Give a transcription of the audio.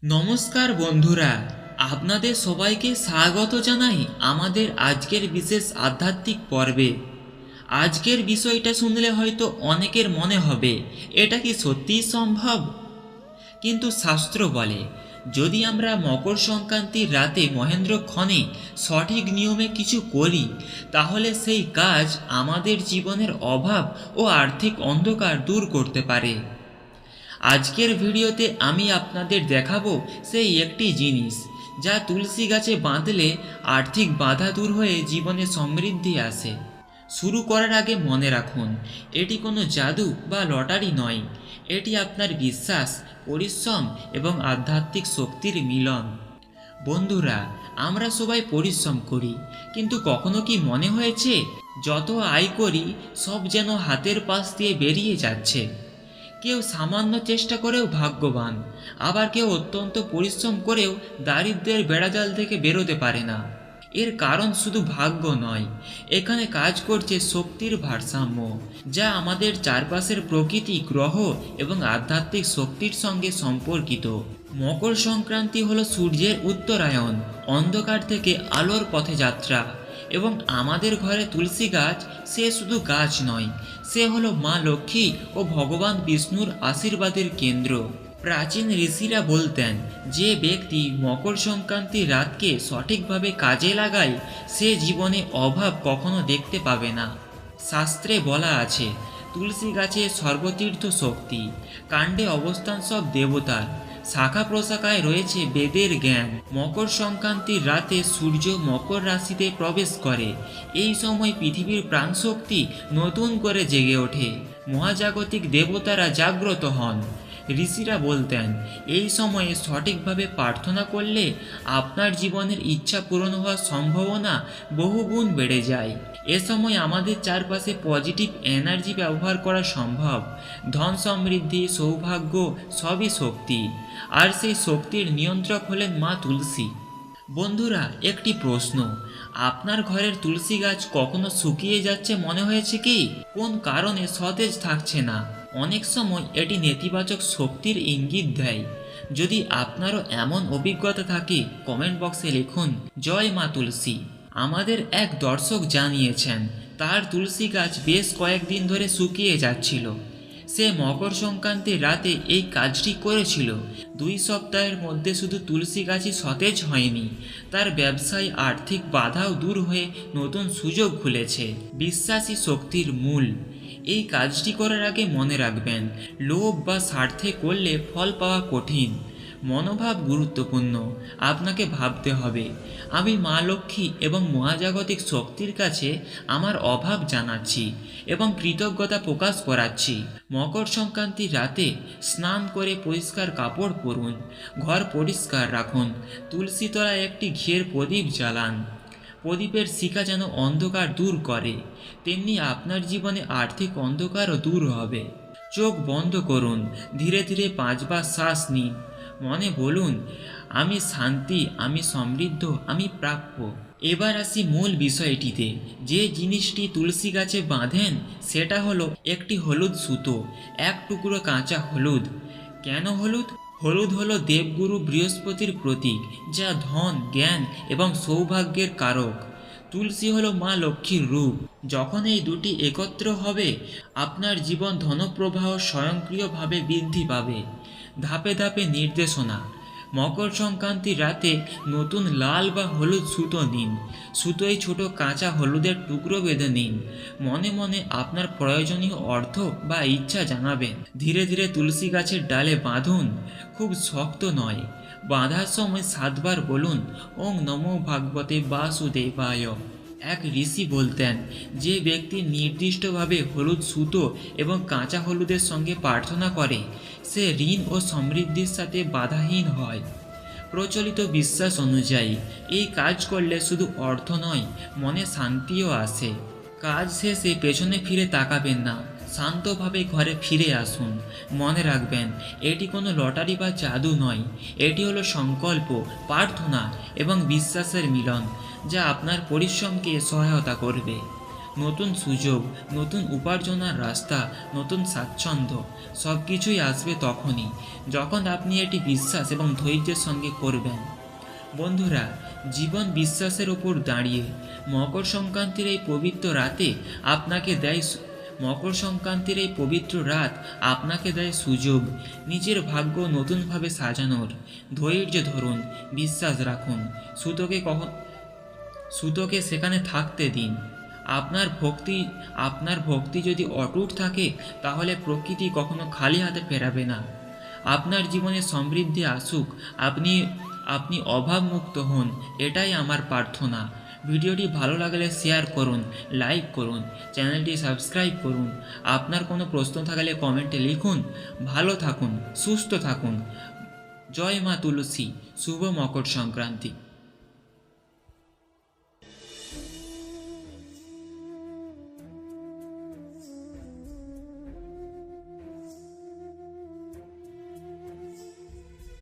নমস্কার বন্ধুরা, আপনাদের সবাইকে স্বাগত জানাই আমাদের আজকের বিশেষ আধ্যাত্মিক পর্বে। আজকের বিষয়টা শুনলে হয়তো অনেকের মনে হবে এটা কি সত্যিই সম্ভব, কিন্তু শাস্ত্র বলে যদি আমরা মকর সংক্রান্তির রাতে মহেন্দ্রক্ষণে সঠিক নিয়মে কিছু করি তাহলে সেই কাজ আমাদের জীবনের অভাব ও আর্থিক অন্ধকার দূর করতে পারে। আজকের ভিডিওতে আমি আপনাদের দেখাবো সেই একটি জিনিস যা তুলসী গাছে বাঁধলে আর্থিক বাধা দূর হয়ে জীবনে সমৃদ্ধি আসে। শুরু করার আগে মনে রাখুন, এটি কোনো জাদু বা লটারি নয়, এটি আপনার বিশ্বাস, পরিশ্রম এবং আধ্যাত্মিক শক্তির মিলন। বন্ধুরা, আমরা সবাই পরিশ্রম করি, কিন্তু কখনো কি মনে হয়েছে যত আয় করি সব যেন হাতের পাশ দিয়ে বেরিয়ে যাচ্ছে? কেউ সামান্য চেষ্টা করেও ভাগ্যবান, আবার কেউ অত্যন্ত পরিশ্রম করেও দারিদ্র্যের বেড়াজাল থেকে বেরোতে পারে না। এর কারণ শুধু ভাগ্য নয়, এখানে কাজ করছে শক্তির ভারসাম্য, যা আমাদের চারপাশের প্রকৃতি, গ্রহ এবং আধ্যাত্মিক শক্তির সঙ্গে সম্পর্কিত। মকর সংক্রান্তি হলো সূর্যের উত্তরায়ণ, অন্ধকার থেকে আলোর পথে যাত্রা। এবং আমাদের ঘরে তুলসী গাছ, সে শুধু গাছ নয়, সে হলো মা লক্ষ্মী ও ভগবান বিষ্ণুর আশীর্বাদের কেন্দ্র। প্রাচীন ঋষিরা বলতেন, যে ব্যক্তি মকর সংক্রান্তির রাতকে সঠিকভাবে কাজে লাগায় সে জীবনে অভাব কখনো দেখতে পাবে না। শাস্ত্রে বলা আছে, তুলসী গাছে সর্বতীর্থ শক্তি, কাণ্ডে অবস্থান সব দেবতার, শাখা প্রশাখায় রয়েছে বেদের জ্ঞান। মকর সংক্রান্তির রাতে সূর্য মকর রাশিতে প্রবেশ করে, এই সময় পৃথিবীর প্রাণশক্তি নতুন করে জেগে ওঠে, মহাজাগতিক দেবতারা জাগ্রত হন। ঋষিরা বলতেন, এই সময়ে সঠিকভাবে প্রার্থনা করলে আপনার জীবনের ইচ্ছা পূরণ হওয়ার সম্ভাবনা বহুগুণ বেড়ে যায়। এ সময় আমাদের চারপাশে পজিটিভ এনার্জি ব্যবহার করা সম্ভব। ধন সমৃদ্ধি, সৌভাগ্য সবই শক্তি, আর সেই শক্তির নিয়ন্ত্রক হলেন মা তুলসী। বন্ধুরা, একটি প্রশ্ন, আপনার ঘরের তুলসী গাছ কখনো শুকিয়ে যাচ্ছে মনে হয়েছে কি? কোন কারণে সতেজ থাকছে না? অনেক সময় এটি নেতিবাচক শক্তির ইঙ্গিত দেয়। যদি আপনারও এমন অভিজ্ঞতা থাকে কমেন্ট বক্সে লিখুন জয় মা তুলসী। আমাদের এক দর্শক জানিয়েছেন তার তুলসী গাছ বেশ কয়েকদিন ধরে শুকিয়ে যাচ্ছিল। সে মকর সংক্রান্তির রাতে এই কাজটি করেছিল। 2 সপ্তাহের মধ্যে শুধু তুলসী গাছই সতেজ হয়নি, তার ব্যবসায় আর্থিক বাধাও দূর হয়ে নতুন সুযোগ খুলেছে। বিশ্বাসী শক্তির মূল। এই কাজটি করার আগে মনে রাখবেন, লোভ বা স্বার্থে করলে ফল পাওয়া কঠিন। মনোভাব গুরুত্বপূর্ণ। আপনাকে ভাবতে হবে, আমি মা লক্ষ্মী এবং মহাজাগতিক শক্তির কাছে আমার অভাব জানাচ্ছি এবং কৃতজ্ঞতা প্রকাশ করাচ্ছি। মকর সংক্রান্তির রাতে স্নান করে পরিষ্কার কাপড় পরুন, ঘর পরিষ্কার রাখুন, তুলসী তলায় একটি ঘিয়ের প্রদীপ জ্বালান। প্রদীপের শিখা যেন অন্ধকার দূর করে, তেমনি আপনার জীবনে আর্থিক অন্ধকারও দূর হবে। চোখ বন্ধ করুন, ধীরে ধীরে 5 বার শ্বাস নিন, মনে বলুন, আমি শান্তি, আমি সমৃদ্ধ, আমি প্রাপ্য। এবার আসি মূল বিষয়টিতে। যে জিনিসটি তুলসী গাছে বাঁধেন সেটা হলো একটি হলুদ সুতো, এক টুকরো কাঁচা হলুদ। কেন হলুদ? হলুদ হলো দেবগুরু বৃহস্পতির প্রতীক, যা ধন, জ্ঞান এবং সৌভাগ্যের কারক। তুলসী হলো মা লক্ষ্মীর রূপ। যখন এই দুটি একত্র হবে আপনার জীবন ধনপ্রবাহ স্বয়ংক্রিয়ভাবে বৃদ্ধি পাবে। ধাপে ধাপে নির্দেশনা। মকর সংক্রান্তির রাতে নতুন লাল বা হলুদ সুতো নিন, সুতোয় ছোট কাঁচা হলুদের টুকরো বেঁধে নিন। মনে মনে আপনার প্রয়োজনীয় অর্থ বা ইচ্ছা জানাবেন। ধীরে ধীরে তুলসী গাছের ডালে বাঁধুন, খুব শক্ত নয়। বাঁধার সময় 7 বার বলুন ওং নমো ভাগবতে বাসুদেবায়। এক ঋষি বলতেন, যে ব্যক্তি নির্দিষ্টভাবে হলুদ সুতো এবং কাঁচা হলুদের সঙ্গে প্রার্থনা করে সে ঋণ ও সমৃদ্ধির সাথে বাধাহীন হয়। প্রচলিত বিশ্বাস অনুযায়ী এই কাজ করলে শুধু অর্থ নয়, মনে শান্তিও আসে। কাজ শেষে পেছনে ফিরে তাকাবেন না, শান্তভাবে ঘরে ফিরে আসুন। মনে রাখবেন, এটি কোনো লটারি বা জাদু নয়, এটি হলো সংকল্প, প্রার্থনা এবং বিশ্বাসের মিলন, যা আপনার পরিশ্রমকে সহায়তা করবে। নতুন সুযোগ, নতুন উপার্জনার রাস্তা, নতুন স্বাচ্ছন্দ্য সব কিছুই আসবে তখনই যখন আপনি এটি বিশ্বাস এবং ধৈর্যের সঙ্গে করবেন। বন্ধুরা, জীবন বিশ্বাসের ওপর দাঁড়িয়ে। মকর সংক্রান্তির এই পবিত্র রাতে আপনাকে দেয় মকর সংক্রান্তির এই পবিত্র রাত আপনাকে দেয় সুযোগ নিজের ভাগ্য নতুনভাবে সাজানোর। ধৈর্য ধরুন, বিশ্বাস রাখুন, সুতোকে সেখানে থাকতে দিন। আপনার ভক্তি যদি অটুট থাকে তাহলে প্রকৃতি কখনো খালি হাতে ফেরাবে না। আপনার জীবনে সমৃদ্ধি আসুক, আপনি অভাবমুক্ত হন, এটাই আমার প্রার্থনা। ভিডিওটি ভালো লাগলে শেয়ার করুন, লাইক করুন, চ্যানেলটি সাবস্ক্রাইব করুন। আপনার কোনো প্রশ্ন থাকলে কমেন্টে লিখুন। ভালো থাকুন, সুস্থ থাকুন। জয় মা তুলসী। শুভ মকর সংক্রান্তি।